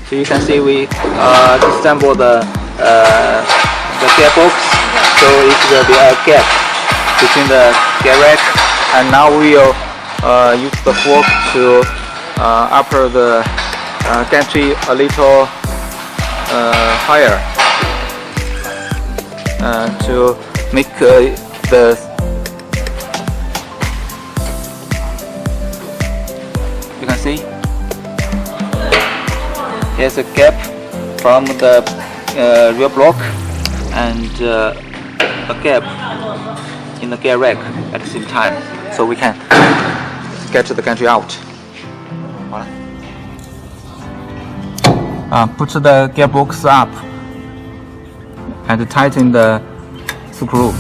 So you can see we disassemble the gearbox, so it will be a gap between the gear rack, and now we will use the fork to upper the gantry a little higher to make you can see here's a gap from the rear block and a gap in the gear rack at the same time, so we can get the gantry out. Put the gearbox up and tighten the screw.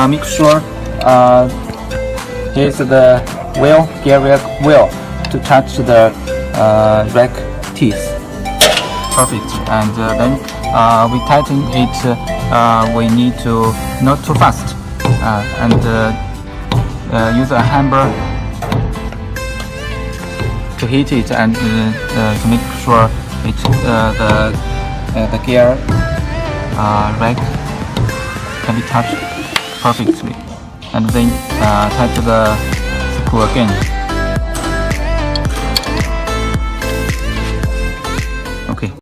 Make sure here's the wheel, gear rack wheel, to touch the rack teeth. Perfect. And then we tighten it. We need to not too fast and use a hammer to hit it and to make sure the gear rack can be touched perfectly, and then tighten the screw again.